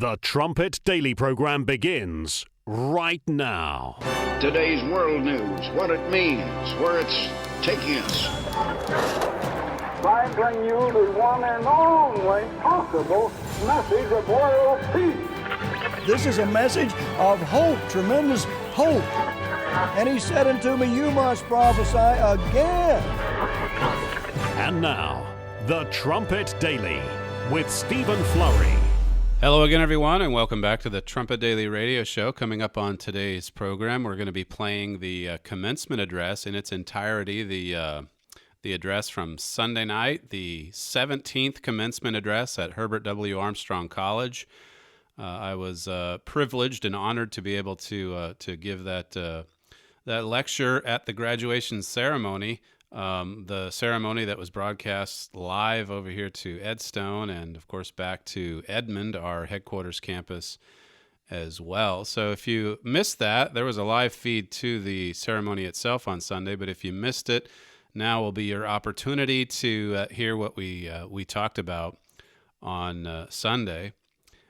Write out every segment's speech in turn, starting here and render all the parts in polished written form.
The Trumpet Daily program begins right now. Today's world news, what it means, where it's taking us. I bring you the one and only possible message of world peace. This is a message of hope, tremendous hope. And he said unto me, you must prophesy again. And now, The Trumpet Daily with Stephen Flurry. Hello again, everyone, and welcome back to the Trumpet Daily Radio Show. Coming up on today's program, we're going to be playing the Commencement address in its entirety, the address from Sunday night, the 17th Commencement address at Herbert W. Armstrong College. I was privileged and honored to be able to give that lecture at the graduation ceremony. The ceremony that was broadcast live over here to Edstone and, of course, back to Edmond, our headquarters campus as well. So if you missed that, there was a live feed to the ceremony itself on Sunday, but if you missed it, now will be your opportunity to hear what we talked about on Sunday.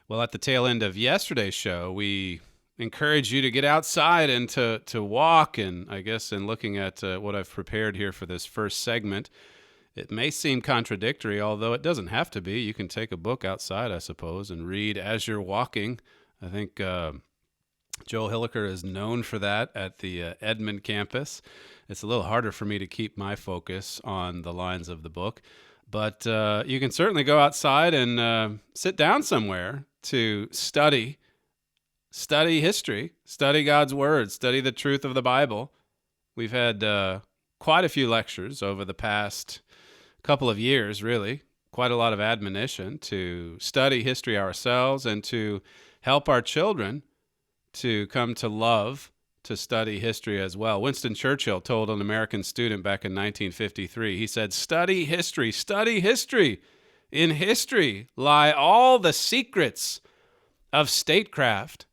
Well, at the tail end of yesterday's show, we encourage you to get outside and to walk. And I guess in looking at what I've prepared here for this first segment, it may seem contradictory, although it doesn't have to be. You can take a book outside, I suppose, and read as you're walking. I think Joel Hilliker is known for that at the Edmond campus. It's a little harder for me to keep my focus on the lines of the book, but you can certainly go outside and sit down somewhere to study history, study God's Word, study the truth of the Bible. We've had quite a few lectures over the past couple of years, really, quite a lot of admonition to study history ourselves and to help our children to come to love to study history as well. Winston Churchill told an American student back in 1953, he said, study history, study history. In history lie all the secrets of statecraft.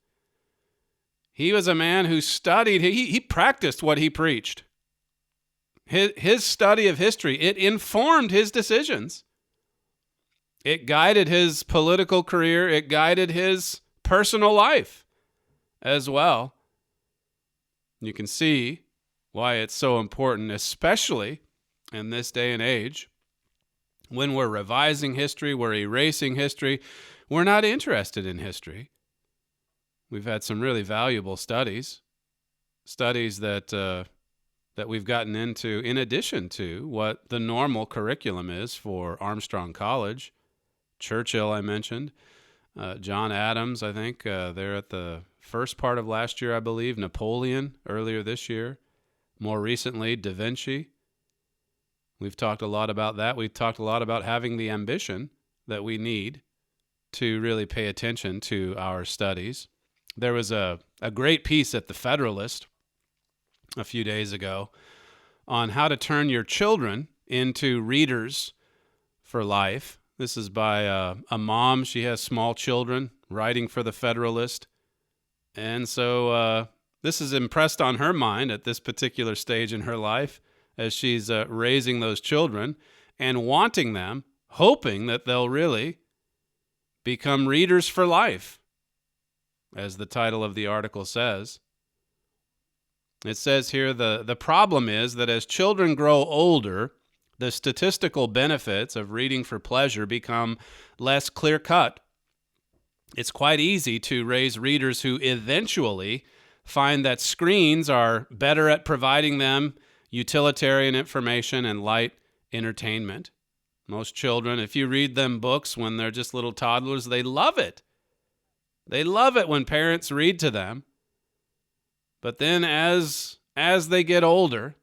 He was a man who studied, he practiced what he preached. His study of history, it informed his decisions. It guided his political career. It guided his personal life as well. You can see why it's so important, especially in this day and age, when we're revising history, we're erasing history, we're not interested in history. We've had some really valuable studies that we've gotten into in addition to what the normal curriculum is for Armstrong College. Churchill, I mentioned. John Adams, I think, they're at the first part of last year, I believe. Napoleon, earlier this year. More recently, Da Vinci. We've talked a lot about that. We've talked a lot about having the ambition that we need to really pay attention to our studies. There was a great piece at the Federalist a few days ago on how to turn your children into readers for life. This is by a mom. She has small children, writing for the Federalist. And so this is impressed on her mind at this particular stage in her life as she's raising those children and wanting them, hoping that they'll really become readers for life, as the title of the article says. It says here, the problem is that as children grow older, the statistical benefits of reading for pleasure become less clear-cut. It's quite easy to raise readers who eventually find that screens are better at providing them utilitarian information and light entertainment. Most children, if you read them books when they're just little toddlers, they love it. They love it when parents read to them. But then as they get older,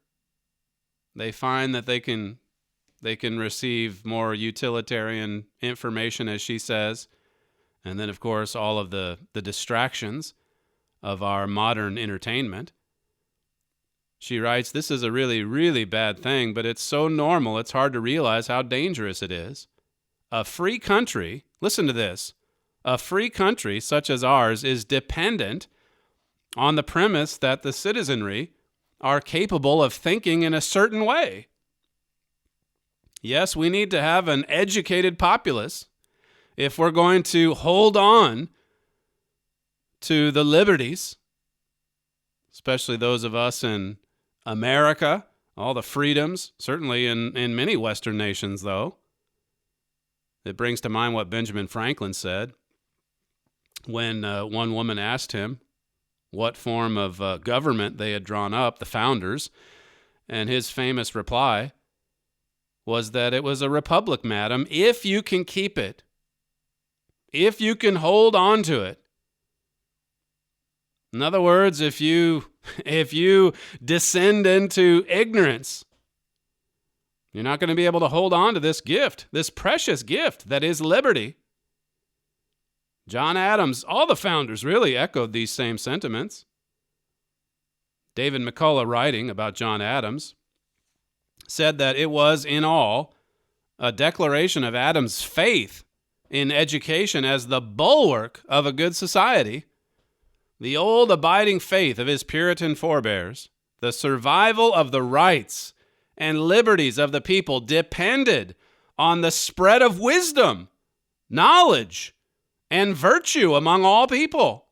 they find that they can receive more utilitarian information, as she says. And then, of course, all of the distractions of our modern entertainment. She writes, this is a really, really bad thing, but it's so normal, it's hard to realize how dangerous it is. A free country, listen to this, a free country such as ours is dependent on the premise that the citizenry are capable of thinking in a certain way. Yes, we need to have an educated populace if we're going to hold on to the liberties, especially those of us in America, all the freedoms, certainly in many Western nations, though. It brings to mind what Benjamin Franklin said when one woman asked him what form of government they had drawn up, the founders, and his famous reply was that it was a republic, madam, if you can keep it, if you can hold on to it. In other words, if you descend into ignorance, you're not going to be able to hold on to this gift, this precious gift that is liberty. John Adams, all the founders really echoed these same sentiments. David McCullough, writing about John Adams, said that it was, in all, a declaration of Adams' faith in education as the bulwark of a good society, the old abiding faith of his Puritan forebears, the survival of the rights and liberties of the people depended on the spread of wisdom, knowledge, and virtue among all people.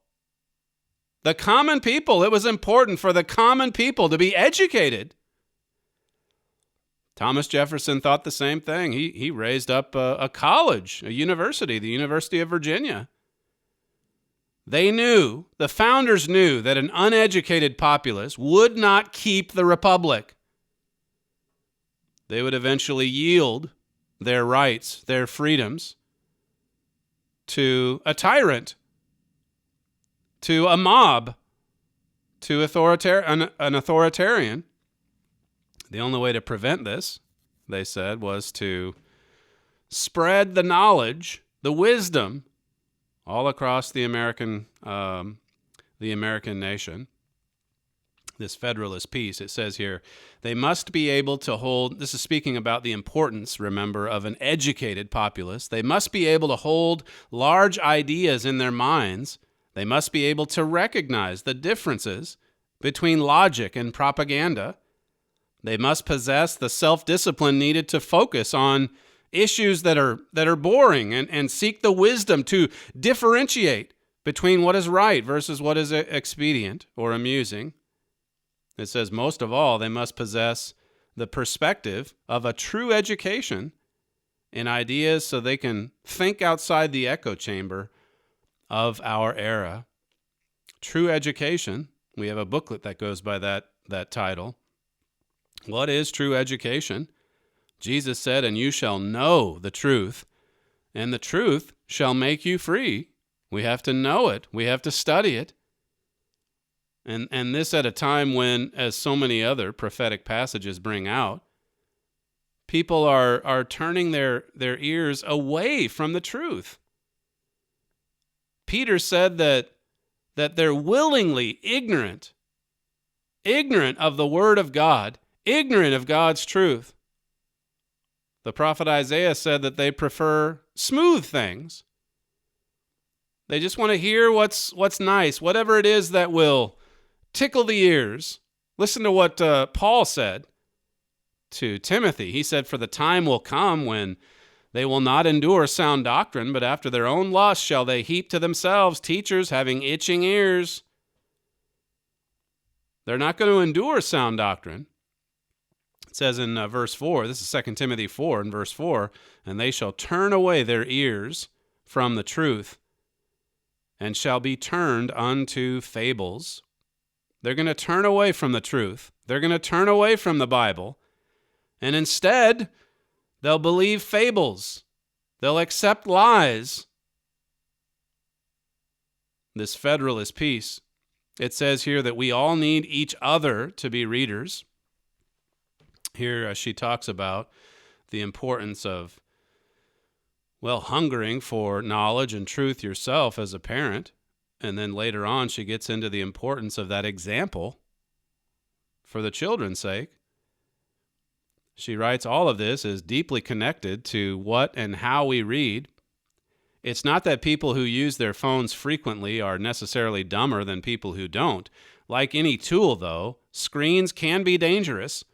The common people, it was important for the common people to be educated. Thomas Jefferson thought the same thing. He raised up a college, a university, the University of Virginia. They knew, the founders knew, that an uneducated populace would not keep the republic. They would eventually yield their rights, their freedoms, to a tyrant, to a mob, to an authoritarian. The only way to prevent this, they said, was to spread the knowledge, the wisdom, all across the American nation. This Federalist piece, it says here, they must be able to hold, this is speaking about the importance, remember, of an educated populace. They must be able to hold large ideas in their minds. They must be able to recognize the differences between logic and propaganda. They must possess the self-discipline needed to focus on issues that are boring and seek the wisdom to differentiate between what is right versus what is expedient or amusing. It says, most of all, they must possess the perspective of a true education in ideas so they can think outside the echo chamber of our era. True education. We have a booklet that goes by that title. What is true education? Jesus said, and you shall know the truth, and the truth shall make you free. We have to know it. We have to study it. And this at a time when, as so many other prophetic passages bring out, people are turning their ears away from the truth. Peter said that they're willingly ignorant of the Word of God, ignorant of God's truth. The prophet Isaiah said that they prefer smooth things. They just want to hear what's nice, whatever it is that will tickle the ears. Listen to what Paul said to Timothy. He said, for the time will come when they will not endure sound doctrine, but after their own lust shall they heap to themselves teachers having itching ears. They're not going to endure sound doctrine. It says in verse 4, this is 2 Timothy 4 and verse 4, and they shall turn away their ears from the truth and shall be turned unto fables. They're going to turn away from the truth. They're going to turn away from the Bible. And instead, they'll believe fables. They'll accept lies. This Federalist piece, it says here that we all need each other to be readers. Here she talks about the importance of, hungering for knowledge and truth yourself as a parent. And then later on, she gets into the importance of that example for the children's sake. She writes, all of this is deeply connected to what and how we read. It's not that people who use their phones frequently are necessarily dumber than people who don't. Like any tool, though, screens can be dangerous.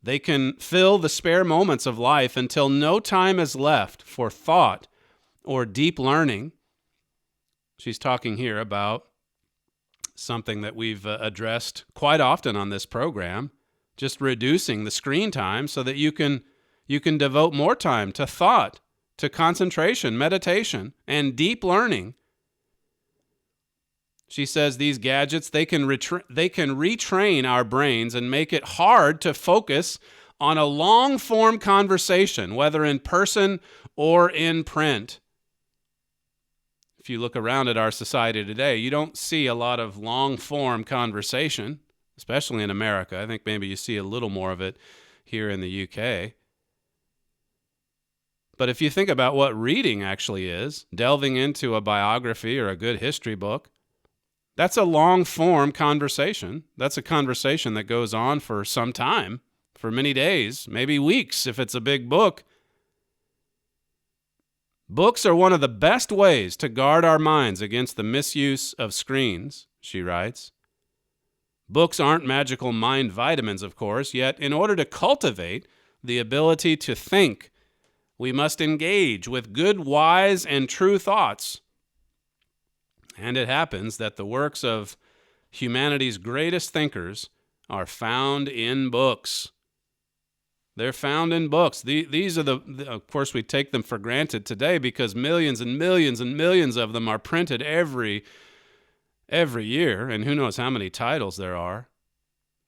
They can fill the spare moments of life until no time is left for thought or deep learning. She's talking here about something that we've addressed quite often on this program, just reducing the screen time so that you can devote more time to thought, to concentration, meditation, and deep learning. She says these gadgets, they can retrain our brains and make it hard to focus on a long-form conversation, whether in person or in print. If you look around at our society today, you don't see a lot of long-form conversation, especially in America. I think maybe you see a little more of it here in the UK. But if you think about what reading actually is, delving into a biography or a good history book, that's a long-form conversation. That's a conversation that goes on for some time, for many days, maybe weeks if it's a big book. Books are one of the best ways to guard our minds against the misuse of screens, she writes. Books aren't magical mind vitamins, of course, yet in order to cultivate the ability to think, we must engage with good, wise, and true thoughts. And it happens that the works of humanity's greatest thinkers are found in books. They're found in books. These are of course, we take them for granted today because millions and millions and millions of them are printed every year, and who knows how many titles there are.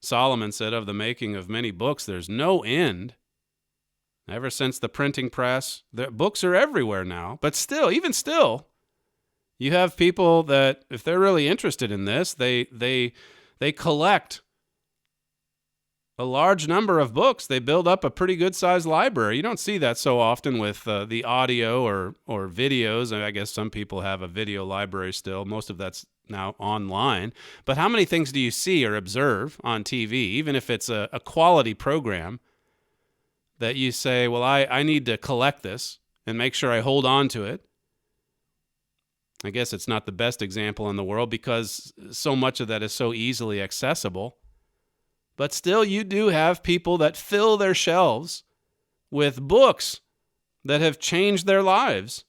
Solomon said of the making of many books, there's no end. Ever since the printing press, the books are everywhere now. But still, even still, you have people that, if they're really interested in this, they collect a large number of books. They build up a pretty good-sized library. You don't see that so often with the audio or videos. I guess some people have a video library still. Most of that's now online. But how many things do you see or observe on TV, even if it's a quality program, that you say, well, I need to collect this and make sure I hold on to it? I guess it's not the best example in the world because so much of that is so easily accessible. But still, you do have people that fill their shelves with books that have changed their lives.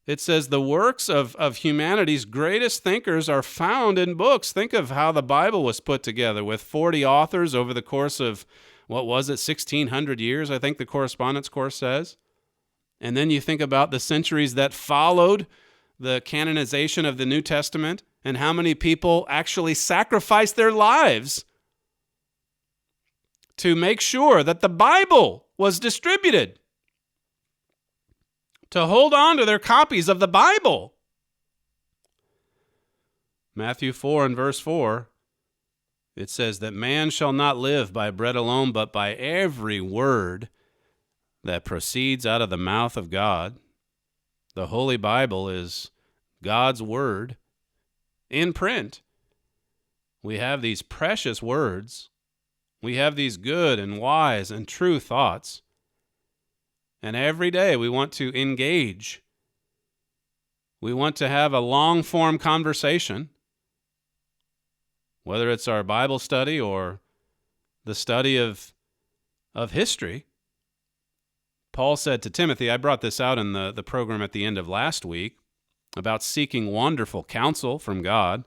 It says the works of humanity's greatest thinkers are found in books. Think of how the Bible was put together with 40 authors over the course of, 1,600 years, I think the correspondence course says. And then you think about the centuries that followed the canonization of the New Testament and how many people actually sacrificed their lives to make sure that the Bible was distributed, to hold on to their copies of the Bible. Matthew 4 and verse 4, it says that man shall not live by bread alone, but by every word that proceeds out of the mouth of God. The Holy Bible is God's word in print. We have these precious words. We have these good and wise and true thoughts. And every day we want to engage. We want to have a long-form conversation, whether it's our Bible study or the study of history. Paul said to Timothy, I brought this out in the program at the end of last week, about seeking wonderful counsel from God.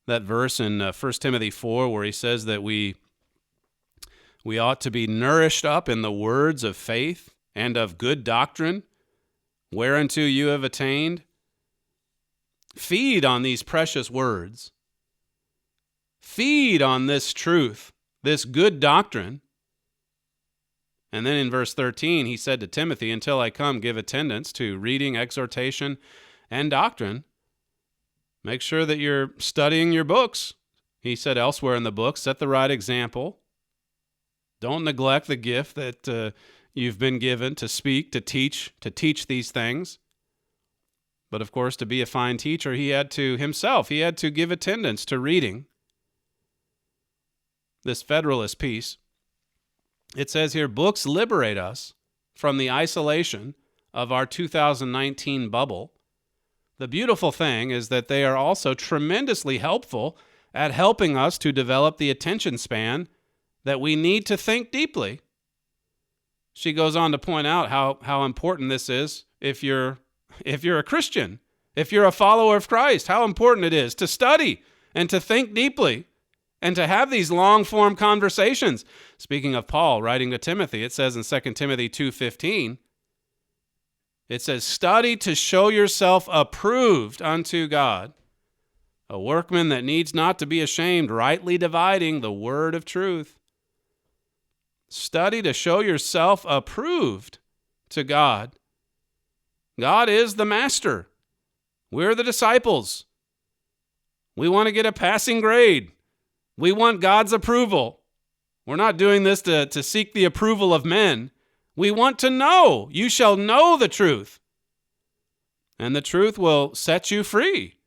That verse in 1 Timothy 4 where he says that we ought to be nourished up in the words of faith and of good doctrine, whereunto you have attained. Feed on these precious words. Feed on this truth, this good doctrine. And then in verse 13, he said to Timothy, until I come, give attendance to reading, exhortation, and doctrine. Make sure that you're studying your books. He said elsewhere in the book, set the right example. Don't neglect the gift that you've been given to speak, to teach these things. But of course, to be a fine teacher, he had to give attendance to reading. This Federalist piece, it says here, books liberate us from the isolation of our 2019 bubble. The beautiful thing is that they are also tremendously helpful at helping us to develop the attention span that we need to think deeply. She goes on to point out how important this is if you're a Christian, If you're a follower of Christ, how important it is to study and to think deeply and to have these long-form conversations. Speaking of Paul writing to Timothy, it says in 2 Timothy 2:15, it says, study to show yourself approved unto God, a workman that needs not to be ashamed, rightly dividing the word of truth. Study to show yourself approved to God. God is the master. We're the disciples. We want to get a passing grade. We want God's approval. We're not doing this to seek the approval of men. We want to know. You shall know the truth, and the truth will set you free.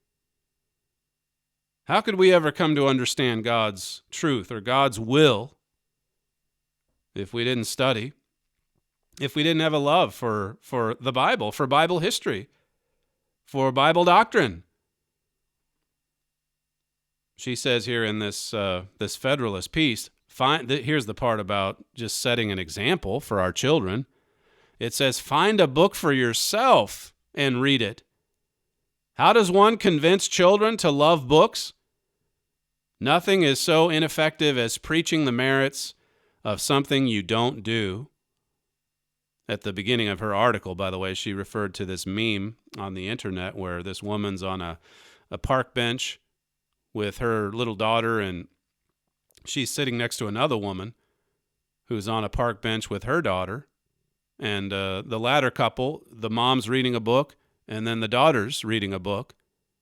How could we ever come to understand God's truth or God's will if we didn't study, if we didn't have a love for the Bible, for Bible history, for Bible doctrine? She says here in this Federalist piece, here's the part about just setting an example for our children. It says, find a book for yourself and read it. How does one convince children to love books? Nothing is so ineffective as preaching the merits of something you don't do. At the beginning of her article, by the way, she referred to this meme on the internet where this woman's on a park bench with her little daughter, and she's sitting next to another woman who's on a park bench with her daughter. And the latter couple, the mom's reading a book, and then the daughter's reading a book.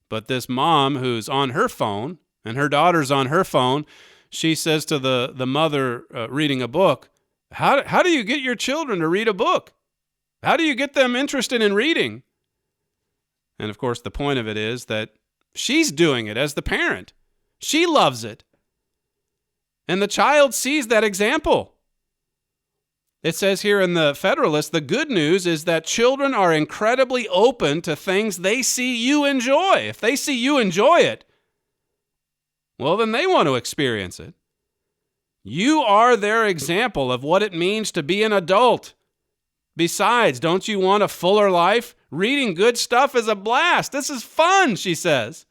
But this mom who's on her phone, and her daughter's on her phone, she says to the mother reading a book, how do you get your children to read a book? How do you get them interested in reading? And of course, the point of it is that she's doing it as the parent. She loves it. And the child sees that example. It says here in the Federalist, the good news is that children are incredibly open to things they see you enjoy. If they see you enjoy it, well, then they want to experience it. You are their example of what it means to be an adult. Besides, don't you want a fuller life? Reading good stuff is a blast. This is fun, she says.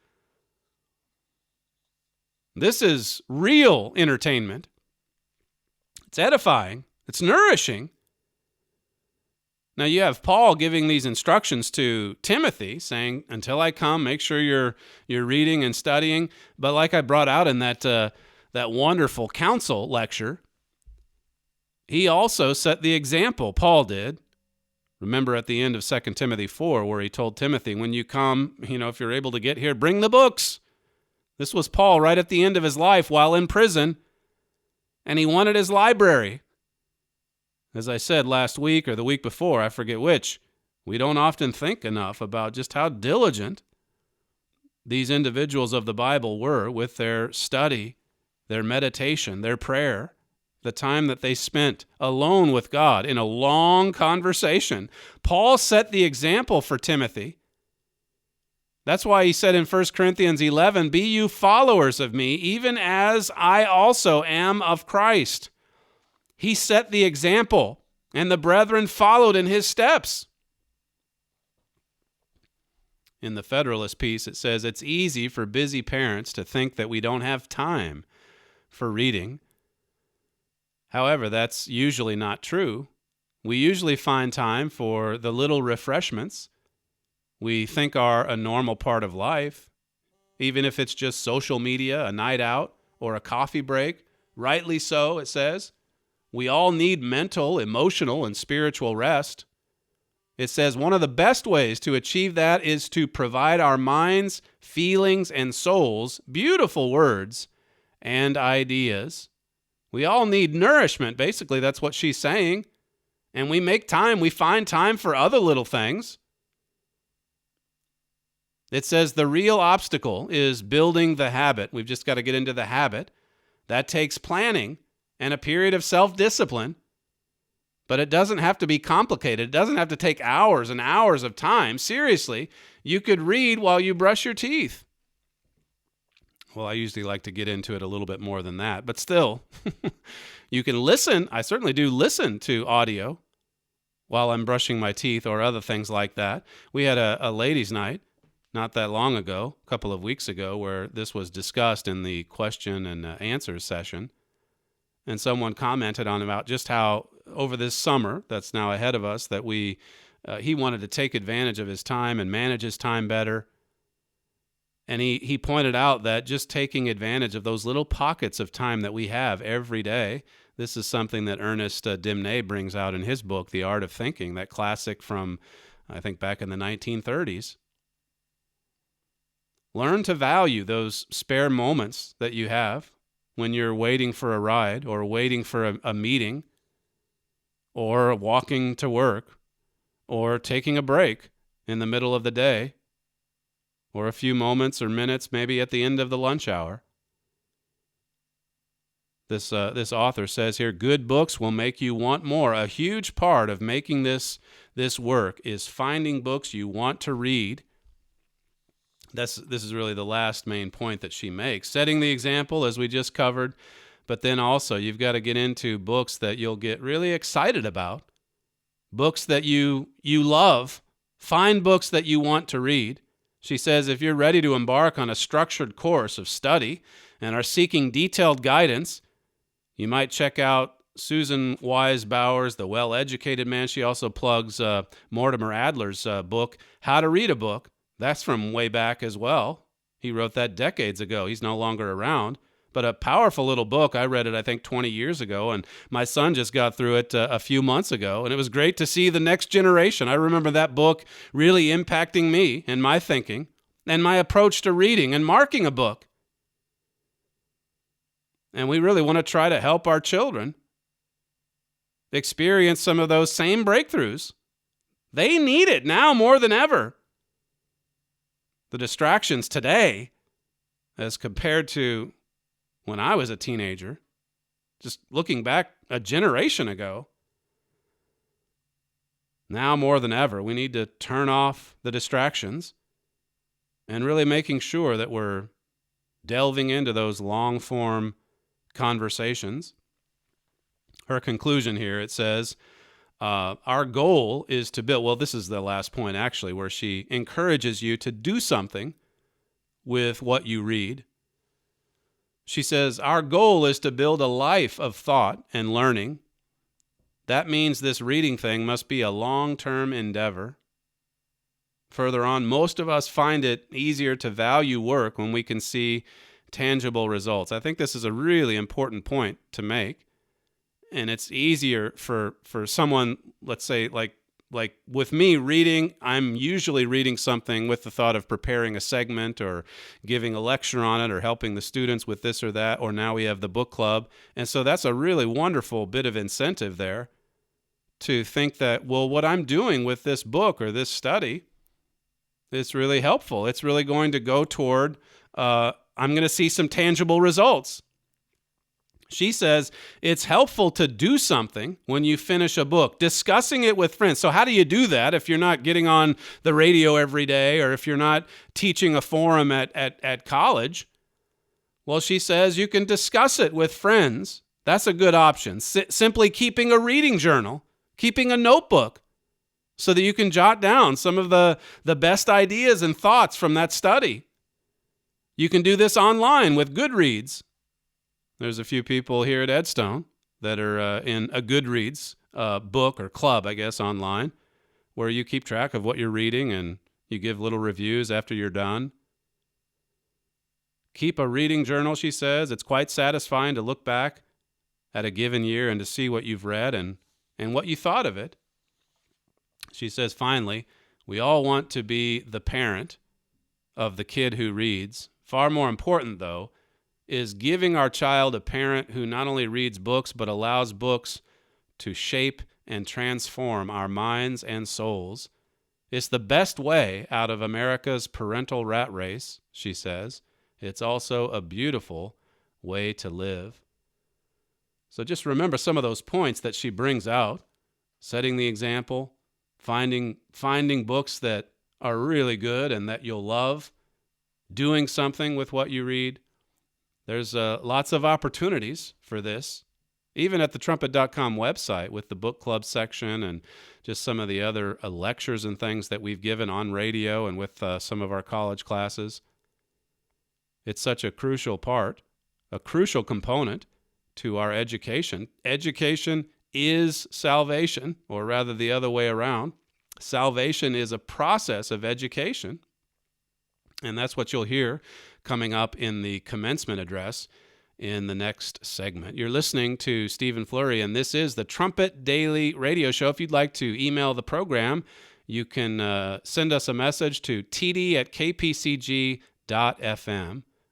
This is real entertainment. It's edifying. It's nourishing. Now you have Paul giving these instructions to Timothy, saying, until I come, make sure you're reading and studying. But like I brought out in that wonderful counsel lecture, he also set the example, Paul did. Remember at the end of 2 Timothy 4, where he told Timothy, when you come, if you're able to get here, bring the books. This was Paul right at the end of his life while in prison, and he wanted his library. As I said last week or the week before, I forget which, we don't often think enough about just how diligent these individuals of the Bible were with their study, their meditation, their prayer, the time that they spent alone with God in a long conversation. Paul set the example for Timothy. That's why he said in 1 Corinthians 11, be you followers of me, even as I also am of Christ. He set the example, and the brethren followed in his steps. In the Federalist piece, it says, it's easy for busy parents to think that we don't have time for reading. However, that's usually not true. We usually find time for the little refreshments we think are a normal part of life, even if it's just social media, a night out, or a coffee break. Rightly so, it says. We all need mental, emotional, and spiritual rest. It says one of the best ways to achieve that is to provide our minds, feelings, and souls beautiful words and ideas. We all need nourishment. Basically, that's what she's saying. And we make time. We find time for other little things. It says the real obstacle is building the habit. We've just got to get into the habit. That takes planning and a period of self-discipline. But it doesn't have to be complicated. It doesn't have to take hours and hours of time. Seriously, you could read while you brush your teeth. Well, I usually like to get into it a little bit more than that. But still, you can listen. I certainly do listen to audio while I'm brushing my teeth or other things like that. We had a ladies' night not that long ago, a couple of weeks ago, where this was discussed in the question and answer session. And someone commented on about just how over this summer that's now ahead of us that he wanted to take advantage of his time and manage his time better. And he pointed out that just taking advantage of those little pockets of time that we have every day, this is something that Ernest Dimnay brings out in his book, The Art of Thinking, that classic from, I think, back in the 1930s. Learn to value those spare moments that you have when you're waiting for a ride or waiting for a meeting or walking to work or taking a break in the middle of the day or a few moments or minutes maybe at the end of the lunch hour. This author says here, good books will make you want more. A huge part of making this work is finding books you want to read. This is really the last main point that she makes. Setting the example, as we just covered, but then also you've got to get into books that you'll get really excited about, books that you love. Find books that you want to read. She says if you're ready to embark on a structured course of study and are seeking detailed guidance, you might check out Susan Wise Bauer's The Well-Educated Man. She also plugs Mortimer Adler's book, How to Read a Book. That's from way back as well. He wrote that decades ago. He's no longer around. But a powerful little book. I read it, I think, 20 years ago, and my son just got through it a few months ago, and it was great to see the next generation. I remember that book really impacting me and my thinking and my approach to reading and marking a book. And we really want to try to help our children experience some of those same breakthroughs. They need it now more than ever. The distractions today, as compared to when I was a teenager, just looking back a generation ago, now more than ever, we need to turn off the distractions and really making sure that we're delving into those long-form conversations. Her conclusion here, it says, our goal is to build, well, this is the last point actually, where she encourages you to do something with what you read. She says, our goal is to build a life of thought and learning. That means this reading thing must be a long-term endeavor. Further on, most of us find it easier to value work when we can see tangible results. I think this is a really important point to make. And it's easier for someone, let's say, like with me reading, I'm usually reading something with the thought of preparing a segment or giving a lecture on it or helping the students with this or that, or now we have the book club. And so that's a really wonderful bit of incentive there to think that, well, what I'm doing with this book or this study, it's really helpful. It's really going to go toward, I'm going to see some tangible results. She says it's helpful to do something when you finish a book, discussing it with friends. So how do you do that if you're not getting on the radio every day or if you're not teaching a forum at college? Well, she says you can discuss it with friends. That's a good option. Simply keeping a reading journal, keeping a notebook so that you can jot down some of the best ideas and thoughts from that study. You can do this online with Goodreads. There's a few people here at Edstone that are in a Goodreads book or club, I guess, online, where you keep track of what you're reading and you give little reviews after you're done. Keep a reading journal, she says. It's quite satisfying to look back at a given year and to see what you've read and what you thought of it. She says, finally, we all want to be the parent of the kid who reads. Far more important, though, is giving our child a parent who not only reads books, but allows books to shape and transform our minds and souls. It's the best way out of America's parental rat race, she says. It's also a beautiful way to live. So just remember some of those points that she brings out, setting the example, finding books that are really good and that you'll love, doing something with what you read. There's lots of opportunities for this even at the trumpet.com website with the book club section and just some of the other lectures and things that we've given on radio and with some of our college classes. It's such a crucial part, a crucial component to our education. Education is salvation, or rather the other way around. Salvation is a process of education, and that's what you'll hear coming up in the commencement address in the next segment. You're listening to Stephen Flurry, and this is the Trumpet Daily Radio Show. If you'd like to email the program, you can send us a message to td@kpcg.fm.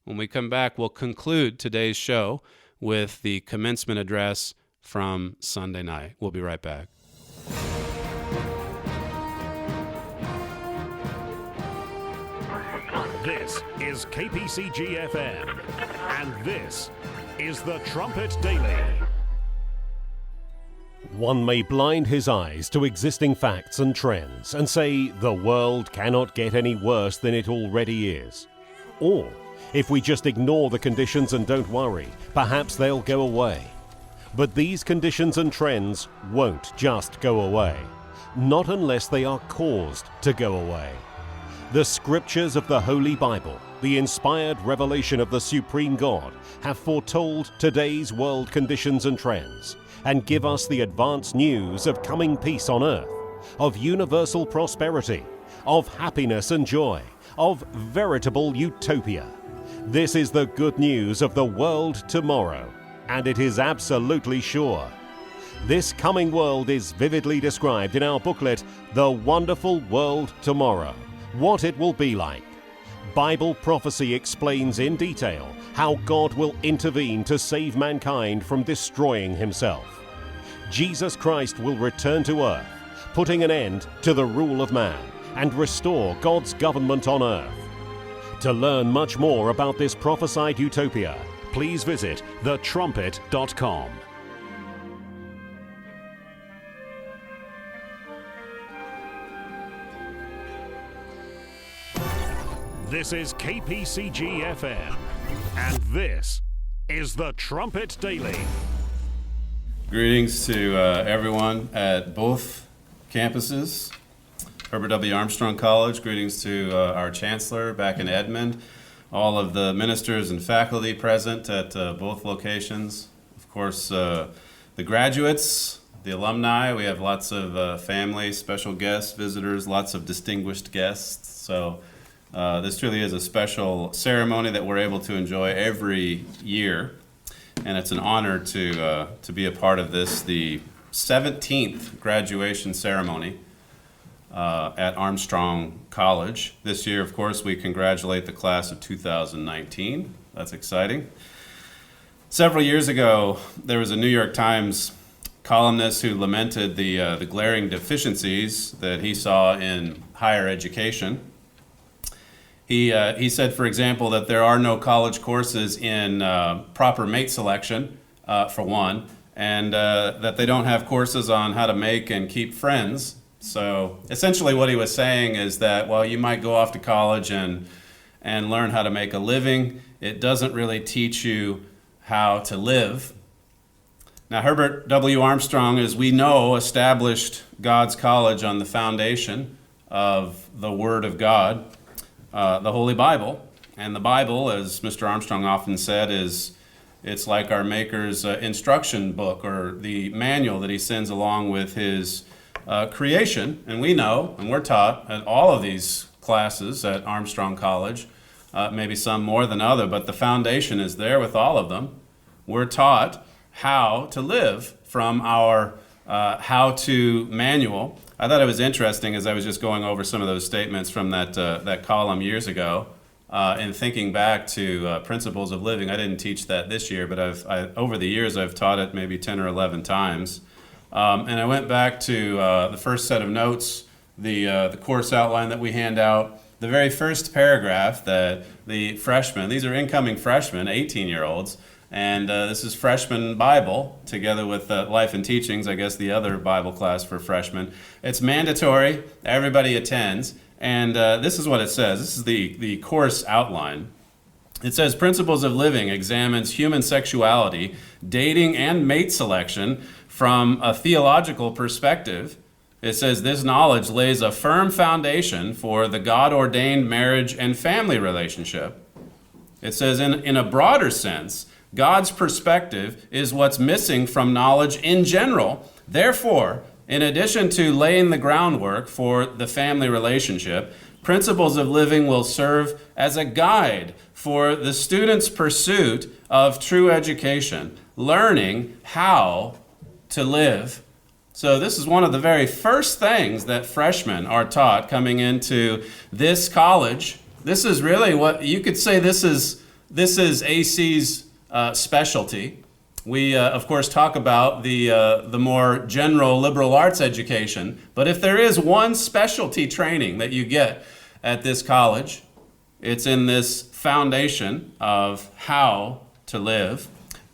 When we come back, we'll conclude today's show with the commencement address from Sunday night. We'll be right back. This is KPCG-FM, and this is the Trumpet Daily. One may blind his eyes to existing facts and trends and say the world cannot get any worse than it already is. Or, if we just ignore the conditions and don't worry, perhaps they'll go away. But these conditions and trends won't just go away, not unless they are caused to go away. The scriptures of the Holy Bible, the inspired revelation of the Supreme God, have foretold today's world conditions and trends and give us the advance news of coming peace on earth, of universal prosperity, of happiness and joy, of veritable utopia. This is the good news of the world tomorrow, and it is absolutely sure. This coming world is vividly described in our booklet, The Wonderful World Tomorrow. What it will be like. Bible prophecy explains in detail how God will intervene to save mankind from destroying himself. Jesus Christ will return to earth, putting an end to the rule of man and restore God's government on earth. To learn much more about this prophesied utopia, please visit thetrumpet.com. This is KPCG-FM, and this is the Trumpet Daily. Greetings to everyone at both campuses. Herbert W. Armstrong College, greetings to our Chancellor back in Edmond, all of the ministers and faculty present at both locations. Of course, the graduates, the alumni, we have lots of family, special guests, visitors, lots of distinguished guests. So this truly is a special ceremony that we're able to enjoy every year, and it's an honor to be a part of this, the 17th graduation ceremony at Armstrong College. This year, of course, we congratulate the class of 2019. That's exciting. Several years ago, there was a New York Times columnist who lamented the glaring deficiencies that he saw in higher education. He said, for example, that there are no college courses in proper mate selection, for one, and that they don't have courses on how to make and keep friends. So essentially what he was saying is that, while you might go off to college and learn how to make a living, it doesn't really teach you how to live. Now, Herbert W. Armstrong, as we know, established God's college on the foundation of the Word of God, the Holy Bible. And the Bible, as Mr. Armstrong often said, it's like our Maker's instruction book, or the manual that he sends along with his creation. And we know, and we're taught at all of these classes at Armstrong College, maybe some more than other, but the foundation is there with all of them. We're taught how to live from our how-to manual. I thought it was interesting as I was just going over some of those statements from that column years ago, and thinking back to principles of living. I didn't teach that this year, but over the years I've taught it maybe 10 or 11 times. And I went back to the first set of notes, the course outline that we hand out. The very first paragraph that the freshmen, these are incoming freshmen, 18-year-olds, and this is Freshman Bible, together with Life and Teachings, I guess the other Bible class for freshmen. It's mandatory, everybody attends, and this is what it says. This is the course outline. It says Principles of Living examines human sexuality, dating, and mate selection from a theological perspective. It says this knowledge lays a firm foundation for the God-ordained marriage and family relationship. It says in a broader sense, God's perspective is what's missing from knowledge in general. Therefore, in addition to laying the groundwork for the family relationship, Principles of Living will serve as a guide for the student's pursuit of true education, learning how to live. So this is one of the very first things that freshmen are taught coming into this college. This is really what you could say this is AC's specialty. We, of course, talk about the more general liberal arts education, but if there is one specialty training that you get at this college, it's in this foundation of how to live.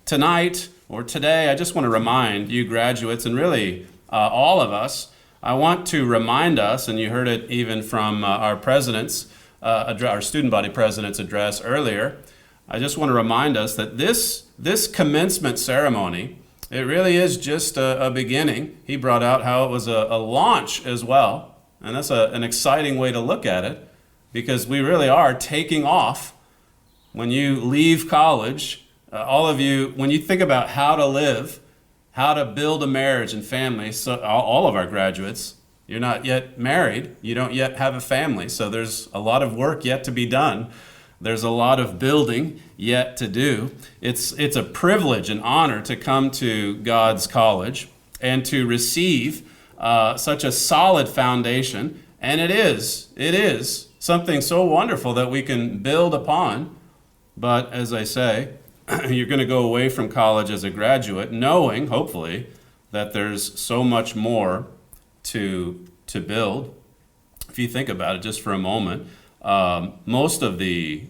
Tonight, or today, I just want to remind you graduates, and really all of us, I want to remind us, and you heard it even from our president's, our student body president's address earlier, I just want to remind us that this commencement ceremony, it really is just a beginning. He brought out how it was a launch as well, and that's an exciting way to look at it, because we really are taking off. When you leave college, all of you, when you think about how to live, how to build a marriage and family, so all of our graduates, you're not yet married, you don't yet have a family, so there's a lot of work yet to be done. There's a lot of building yet to do. It's a privilege and honor to come to God's college and to receive such a solid foundation. And it is something so wonderful that we can build upon. But as I say, you're going to go away from college as a graduate knowing, hopefully, that there's so much more to build. If you think about it just for a moment, most of the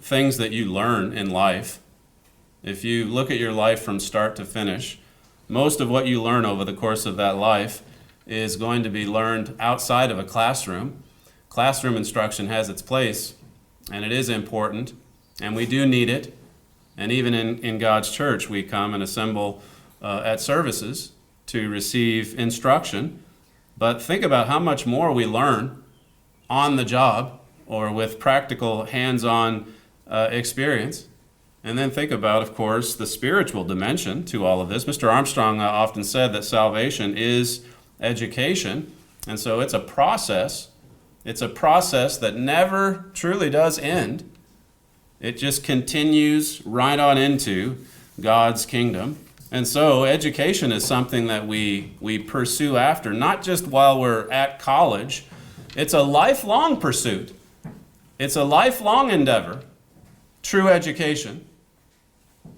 things that you learn in life, if you look at your life from start to finish, most of what you learn over the course of that life is going to be learned outside of a classroom. Classroom instruction has its place, and it is important, and we do need it. And even in God's church, we come and assemble at services to receive instruction. But think about how much more we learn on the job or with practical hands-on experience. And then think about, of course, the spiritual dimension to all of this. Mr. Armstrong often said that salvation is education. And so it's a process. It's a process that never truly does end. It just continues right on into God's kingdom. And so education is something that we pursue after, not just while we're at college. It's a lifelong pursuit. It's a lifelong endeavor. True education.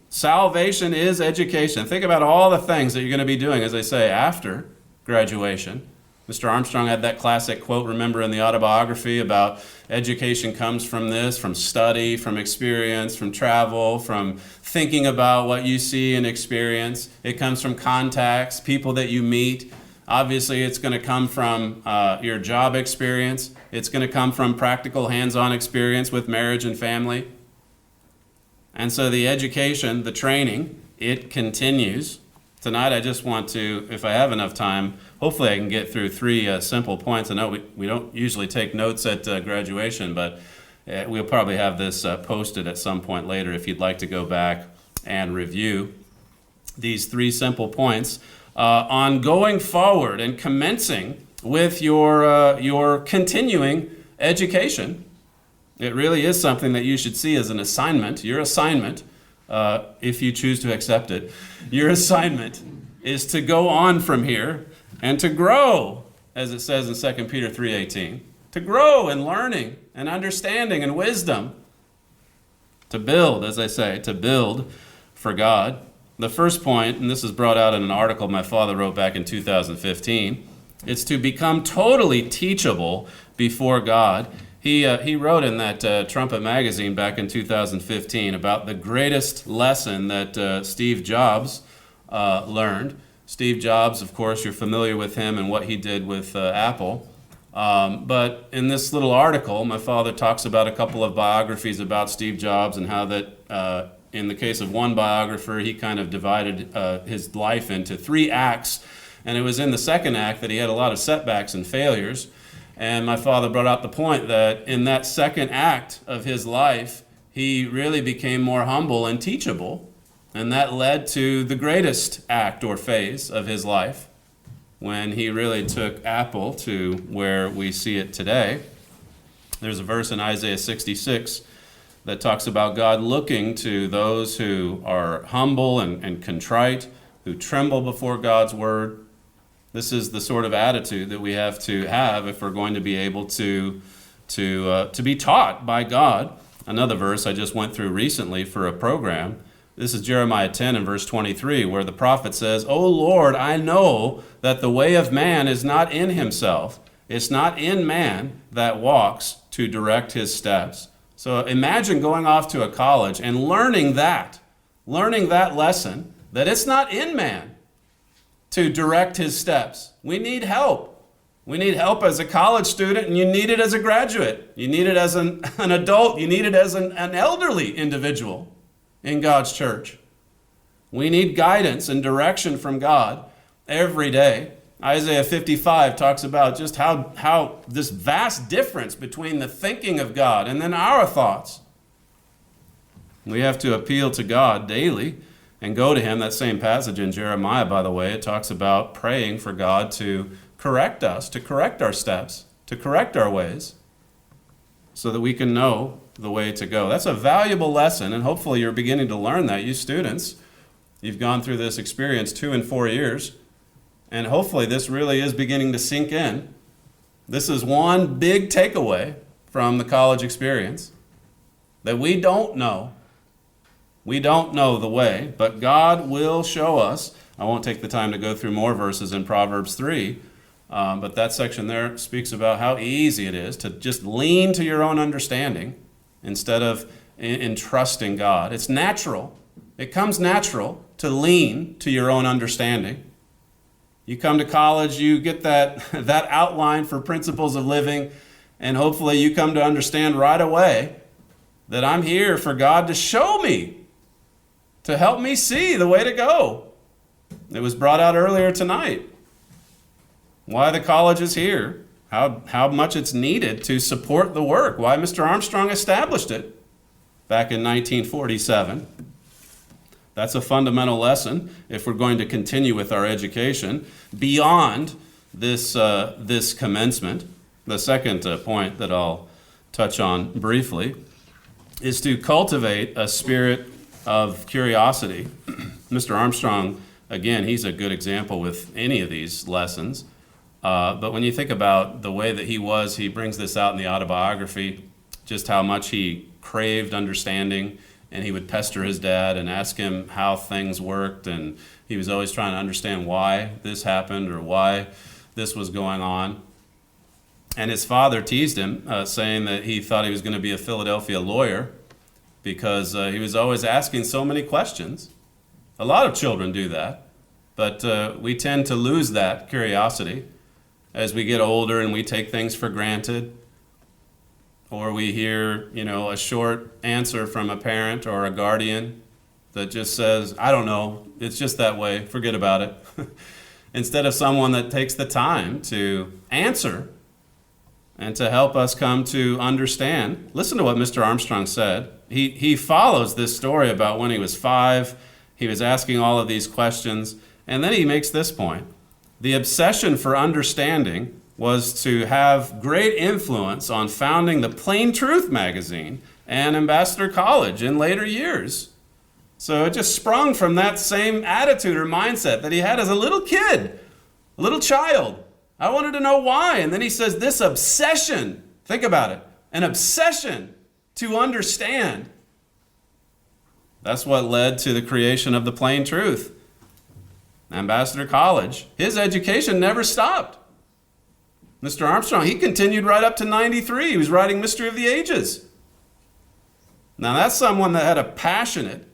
Salvation is education. Think about all the things that you're going to be doing, as I say, after graduation. Mr. Armstrong had that classic quote, remember, in the autobiography about education comes from this, from study, from experience, from travel, from thinking about what you see and experience. It comes from contacts, people that you meet. Obviously, it's going to come from your job experience. It's going to come from practical hands-on experience with marriage and family. And so the education, the training, it continues. Tonight, I just want to, if I have enough time, hopefully I can get through three simple points. I know we don't usually take notes at graduation, but we'll probably have this posted at some point later if you'd like to go back and review these three simple points on going forward and commencing with your continuing education. It really is something that you should see as an assignment. Your assignment, if you choose to accept it, your assignment is to go on from here and to grow, as it says in 2 Peter 3:18, to grow in learning and understanding and wisdom, to build, as I say, to build for God. The first point, and this is brought out in an article my father wrote back in 2015, it's to become totally teachable before God. He wrote in that Trumpet magazine back in 2015 about the greatest lesson that Steve Jobs learned. Steve Jobs, of course, you're familiar with him and what he did with Apple. But in this little article, my father talks about a couple of biographies about Steve Jobs and how that in the case of one biographer, he kind of divided his life into 3 acts. And it was in the second act that he had a lot of setbacks and failures. And my father brought out the point that in that second act of his life, he really became more humble and teachable. And that led to the greatest act or phase of his life, when he really took Apple to where we see it today. There's a verse in Isaiah 66 that talks about God looking to those who are humble and contrite, who tremble before God's word. This is the sort of attitude that we have to have if we're going to be able to be taught by God. Another verse I just went through recently for a program. This is Jeremiah 10 and verse 23, where the prophet says, "O Lord, I know that the way of man is not in himself. It's not in man that walks to direct his steps." So imagine going off to a college and learning that lesson, that it's not in man to direct his steps. We need help. We need help as a college student, and you need it as a graduate. You need it as an adult. You need it as an elderly individual in God's church. We need guidance and direction from God every day. Isaiah 55 talks about just how this vast difference between the thinking of God and then our thoughts. We have to appeal to God daily and go to him. That same passage in Jeremiah, by the way, it talks about praying for God to correct us, to correct our steps, to correct our ways, so that we can know the way to go. That's a valuable lesson, and hopefully you're beginning to learn that. You students, you've gone through this experience 2 and 4 years, and hopefully this really is beginning to sink in. This is one big takeaway from the college experience, that we don't know. We don't know the way, but God will show us. I won't take the time to go through more verses in Proverbs 3, but that section there speaks about how easy it is to just lean to your own understanding instead of entrusting God. It's natural. It comes natural to lean to your own understanding. You come to college, you get that outline for principles of living, and hopefully you come to understand right away that I'm here for God to show me, to help me see the way to go. It was brought out earlier tonight. Why the college is here, how much it's needed to support the work, why Mr. Armstrong established it back in 1947. That's a fundamental lesson if we're going to continue with our education beyond this commencement. The second point that I'll touch on briefly is to cultivate a spirit of curiosity. Mr. Armstrong, again, he's a good example with any of these lessons. But when you think about the way that he brings this out in the autobiography, just how much he craved understanding, and he would pester his dad and ask him how things worked, and he was always trying to understand why this happened or why this was going on. And his father teased him, saying that he thought he was going to be a Philadelphia lawyer because he was always asking so many questions. A lot of children do that, but we tend to lose that curiosity as we get older and we take things for granted, or we hear, a short answer from a parent or a guardian that just says, "I don't know, it's just that way, forget about it." Instead of someone that takes the time to answer and to help us come to understand. Listen to what Mr. Armstrong said. He follows this story about when he was 5, he was asking all of these questions, and then he makes this point. The obsession for understanding was to have great influence on founding the Plain Truth magazine and Ambassador College in later years. So it just sprung from that same attitude or mindset that he had as a little kid, a little child. I wanted to know why. And then he says this obsession, think about it, an obsession to understand. That's what led to the creation of the Plain Truth. Ambassador College, his education never stopped. Mr. Armstrong, he continued right up to 93. He was writing Mystery of the Ages. Now that's someone that had a passionate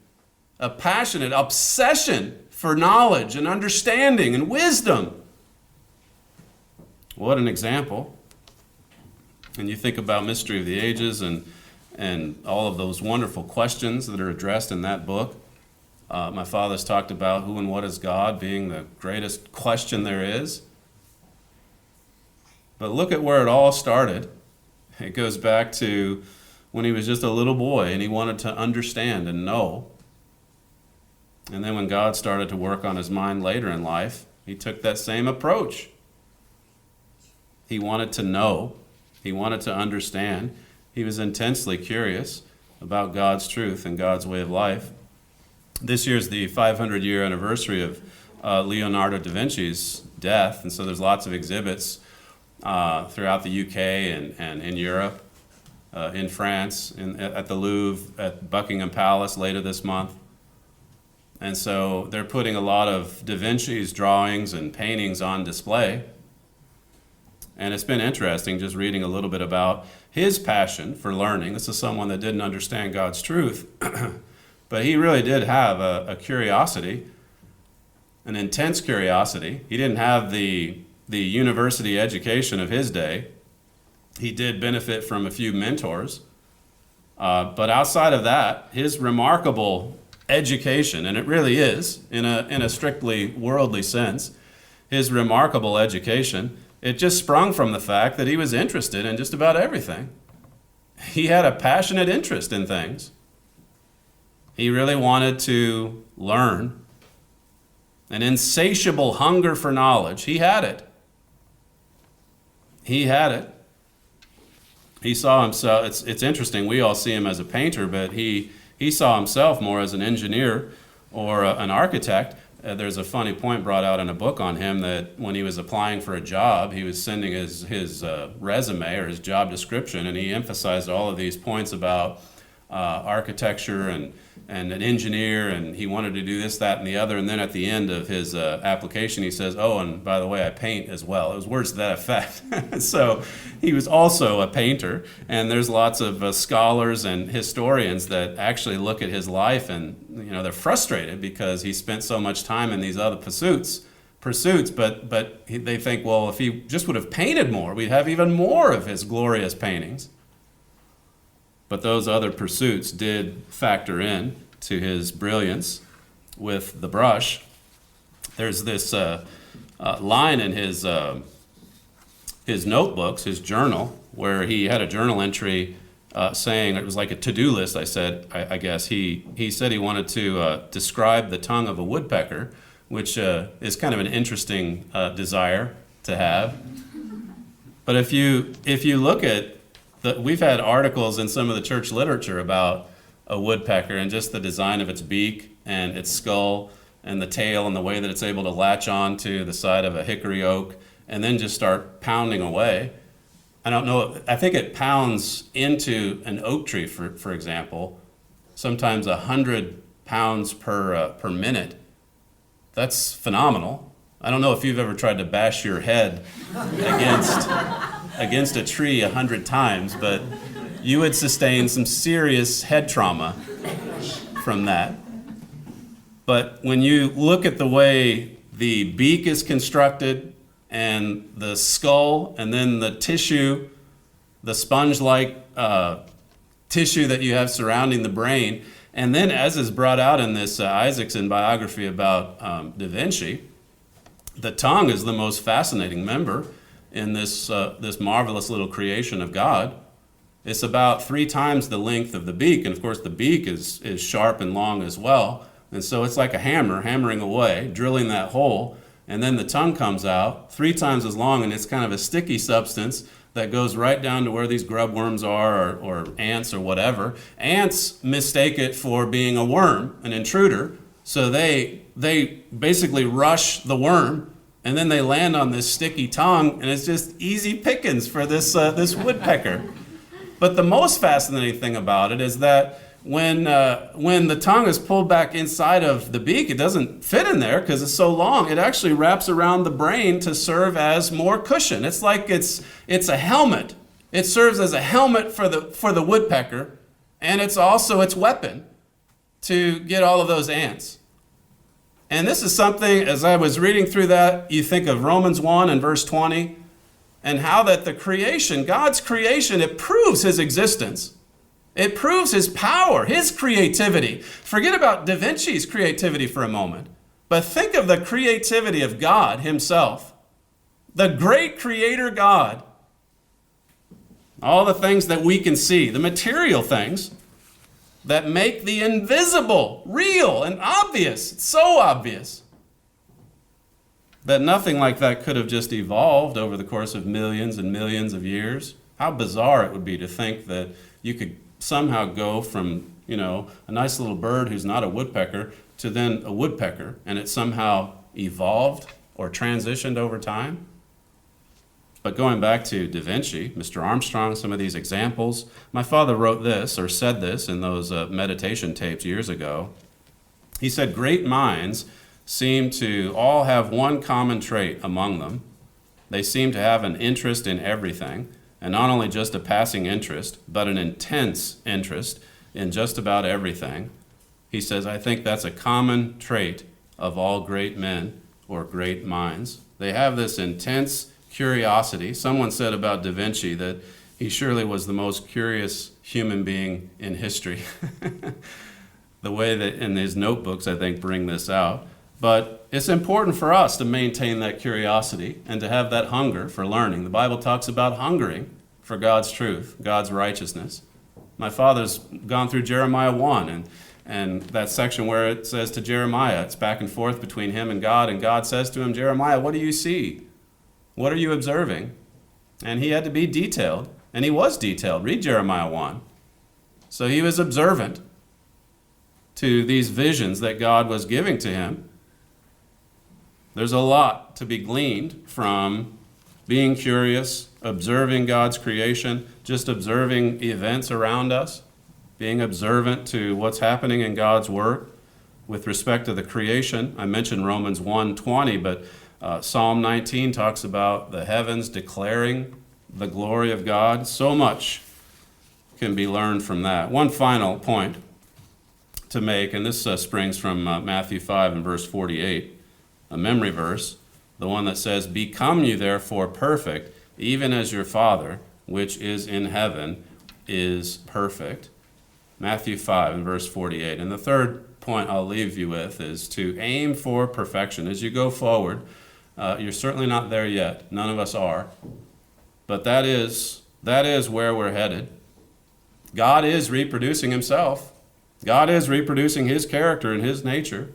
obsession for knowledge and understanding and wisdom. What an example. And you think about Mystery of the Ages and all of those wonderful questions that are addressed in that book. My father's talked about who and what is God being the greatest question there is. But look at where it all started. It goes back to when he was just a little boy and he wanted to understand and know. And then when God started to work on his mind later in life, he took that same approach. He wanted to know. He wanted to understand. He was intensely curious about God's truth and God's way of life. This year's the 500-year anniversary of Leonardo da Vinci's death, and so there's lots of exhibits throughout the UK and in Europe, in France, at the Louvre, at Buckingham Palace later this month. And so they're putting a lot of Da Vinci's drawings and paintings on display. And it's been interesting just reading a little bit about his passion for learning. This is someone that didn't understand God's truth, but he really did have a curiosity, an intense curiosity. He didn't have the university education of his day. He did benefit from a few mentors. But outside of that, his remarkable education, and it really is, in a strictly worldly sense, his remarkable education, it just sprung from the fact that he was interested in just about everything. He had a passionate interest in things. He really wanted to learn. An insatiable hunger for knowledge. He had it. He had it. He saw himself, it's interesting, we all see him as a painter, but he saw himself more as an engineer or an architect. There's a funny point brought out in a book on him that when he was applying for a job, he was sending his resume or his job description, and he emphasized all of these points about architecture and an engineer, and he wanted to do this, that, and the other. And then at the end of his application, he says, "Oh, and by the way, I paint as well." It was words to that effect. So he was also a painter, and there's lots of scholars and historians that actually look at his life, and they're frustrated because he spent so much time in these other pursuits. But they think, well, if he just would have painted more, we'd have even more of his glorious paintings. But those other pursuits did factor in to his brilliance with the brush. There's this line in his notebooks, his journal, where he had a journal entry saying, it was like a to-do list, I guess. He said he wanted to describe the tongue of a woodpecker, which is kind of an interesting desire to have. But if you look at we've had articles in some of the church literature about a woodpecker and just the design of its beak and its skull and the tail and the way that it's able to latch on to the side of a hickory oak and then just start pounding away. I don't know, I think it pounds into an oak tree, for example, sometimes 100 pounds per minute. That's phenomenal. I don't know if you've ever tried to bash your head against a tree 100 times, but you would sustain some serious head trauma from that. But when you look at the way the beak is constructed and the skull and then the tissue, the sponge-like tissue that you have surrounding the brain, and then as is brought out in this Isaacson biography about Da Vinci, the tongue is the most fascinating member in this marvelous little creation of God. It's about 3 times the length of the beak, and of course the beak is sharp and long as well, and so it's like a hammer hammering away, drilling that hole, and then the tongue comes out 3 times as long, and it's kind of a sticky substance that goes right down to where these grub worms are, or ants or whatever. Ants mistake it for being a worm, an intruder, so they basically rush the worm, and then they land on this sticky tongue, and it's just easy pickings for this woodpecker. But the most fascinating thing about it is that when the tongue is pulled back inside of the beak, it doesn't fit in there because it's so long. It actually wraps around the brain to serve as more cushion. It's like it's a helmet. It serves as a helmet for the woodpecker, and it's also its weapon to get all of those ants. And this is something, as I was reading through that, you think of Romans 1 and verse 20, and how that the creation, God's creation, it proves his existence. It proves his power, his creativity. Forget about Da Vinci's creativity for a moment, but think of the creativity of God himself, the great creator God. All the things that we can see, the material things that make the invisible real and obvious. It's so obvious that nothing like that could have just evolved over the course of millions and millions of years. How bizarre it would be to think that you could somehow go from, a nice little bird who's not a woodpecker to then a woodpecker, and it somehow evolved or transitioned over time. But going back to Da Vinci, Mr. Armstrong, some of these examples, my father wrote this or said this in those meditation tapes years ago. He said, great minds seem to all have one common trait among them. They seem to have an interest in everything, and not only just a passing interest, but an intense interest in just about everything. He says, I think that's a common trait of all great men or great minds. They have this intense curiosity. Someone said about Da Vinci that he surely was the most curious human being in history. The way that in his notebooks, I think, bring this out. But it's important for us to maintain that curiosity and to have that hunger for learning. The Bible talks about hungering for God's truth, God's righteousness. My father's gone through Jeremiah 1, and that section where it says to Jeremiah, it's back and forth between him and God says to him, Jeremiah, what do you see? What are you observing? And he had to be detailed, and he was detailed. Read Jeremiah 1. So he was observant to these visions that God was giving to him. There's a lot to be gleaned from being curious, observing God's creation, just observing events around us, being observant to what's happening in God's work with respect to the creation. I mentioned Romans 1:20, but Psalm 19 talks about the heavens declaring the glory of God. So much can be learned from that. One final point to make, and this springs from Matthew 5 and verse 48, a memory verse, the one that says, become you therefore perfect, even as your Father, which is in heaven, is perfect. Matthew 5 and verse 48. And the third point I'll leave you with is to aim for perfection. As you go forward, you're certainly not there yet. None of us are. But that is where we're headed. God is reproducing himself. God is reproducing his character and his nature.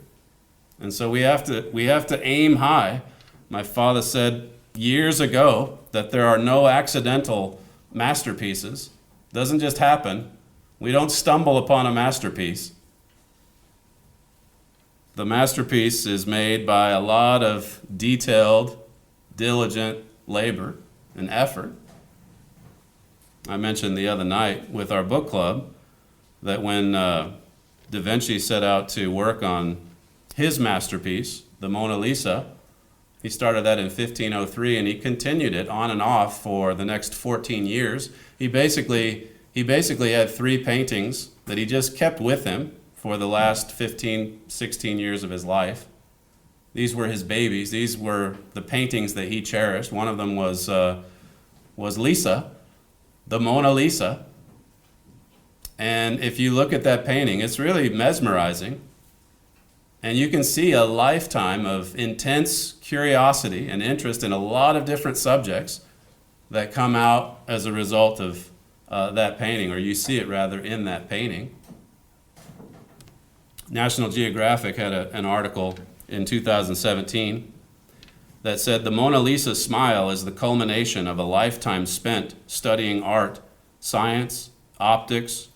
And so we have to aim high. My father said years ago that there are no accidental masterpieces. It doesn't just happen. We don't stumble upon a masterpiece. The masterpiece is made by a lot of detailed, diligent labor and effort. I mentioned the other night with our book club that when Da Vinci set out to work on his masterpiece, the Mona Lisa, he started that in 1503 and he continued it on and off for the next 14 years. He basically had 3 paintings that he just kept with him for the last 15, 16 years of his life. These were his babies. These were the paintings that he cherished. One of them was Lisa, the Mona Lisa. And if you look at that painting, it's really mesmerizing. And you can see a lifetime of intense curiosity and interest in a lot of different subjects that come out as a result of that painting, or you see it rather in that painting. National Geographic had an article in 2017 that said the Mona Lisa smile is the culmination of a lifetime spent studying art, science, optics,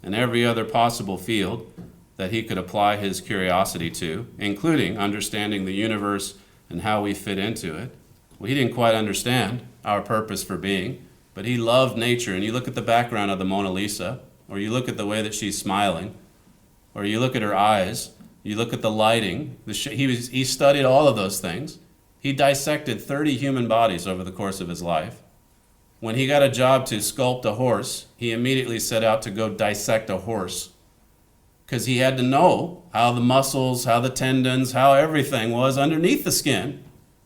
and every other possible field that he could apply his curiosity to, including understanding the universe and how we fit into it. Well, he didn't quite understand our purpose for being, but he loved nature. And you look at the background of the Mona Lisa, or you look at the way that she's smiling, or you look at her eyes, you look at the lighting. He studied all of those things. He dissected 30 human bodies over the course of his life. When he got a job to sculpt a horse, he immediately set out to go dissect a horse, because he had to know how the muscles, how the tendons, how everything was underneath the skin.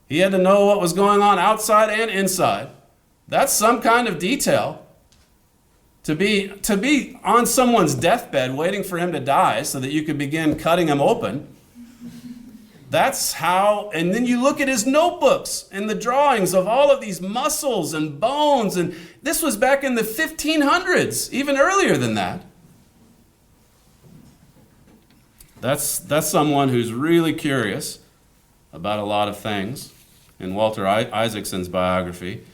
He had to know what was going on outside and inside. That's some kind of detail. To be on someone's deathbed waiting for him to die so that you could begin cutting him open. That's how, and then you look at his notebooks and the drawings of all of these muscles and bones, and this was back in the 1500s, even earlier than that. That's someone who's really curious about a lot of things. In Walter Isaacson's biography,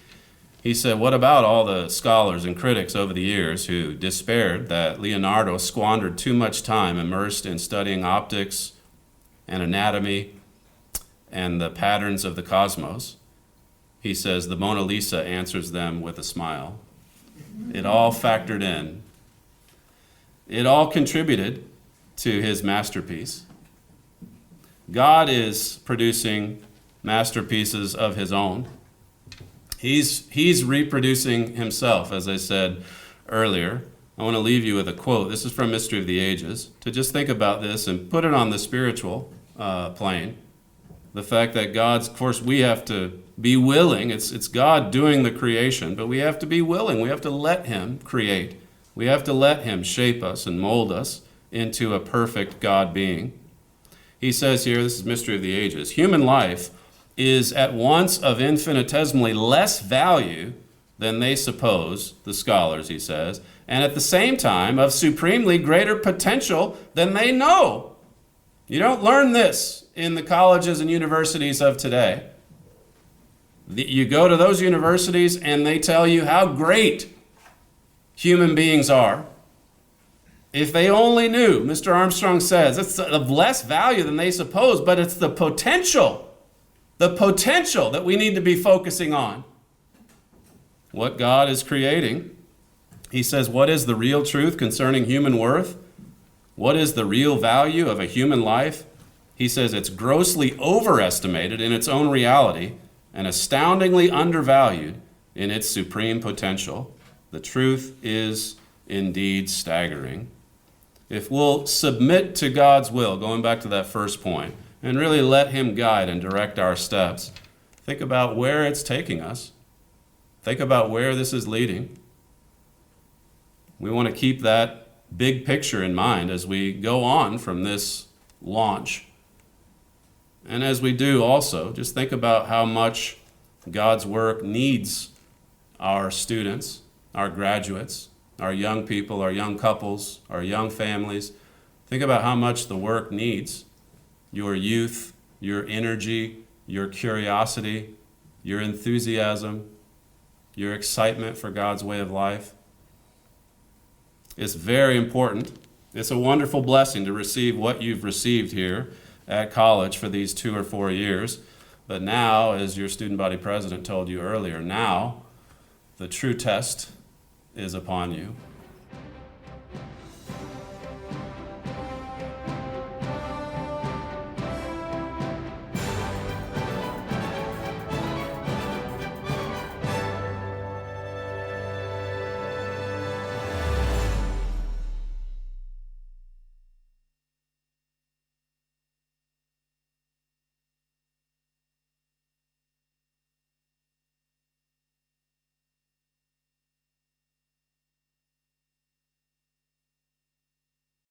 he said, what about all the scholars and critics over the years who despaired that Leonardo squandered too much time immersed in studying optics and anatomy and the patterns of the cosmos? He says, the Mona Lisa answers them with a smile. It all factored in. It all contributed to his masterpiece. God is producing masterpieces of his own. He's reproducing himself, as I said earlier. I want to leave you with a quote. This is from Mystery of the Ages. To just think about this and put it on the spiritual plane. The fact that God's, of course, we have to be willing. It's God doing the creation, but we have to be willing. We have to let him create. We have to let him shape us and mold us into a perfect God being. He says here, this is Mystery of the Ages, human life is at once of infinitesimally less value than they suppose, the scholars, he says, and at the same time of supremely greater potential than they know. You don't learn this in the colleges and universities of today. You go to those universities and they tell you how great human beings are. If they only knew, Mr. Armstrong says, it's of less value than they suppose, but it's the potential that we need to be focusing on. What God is creating. He says, what is the real truth concerning human worth? What is the real value of a human life? He says it's grossly overestimated in its own reality and astoundingly undervalued in its supreme potential. The truth is indeed staggering. If we'll submit to God's will, going back to that first point, and really let him guide and direct our steps, think about where it's taking us. Think about where this is leading. We want to keep that big picture in mind as we go on from this launch. And as we do also, just think about how much God's work needs our students, our graduates, our young people, our young couples, our young families. Think about how much the work needs your youth, your energy, your curiosity, your enthusiasm, your excitement for God's way of life. It's very important. It's a wonderful blessing to receive what you've received here at college for these 2 or 4 years. But now, as your student body president told you earlier, now the true test is upon you.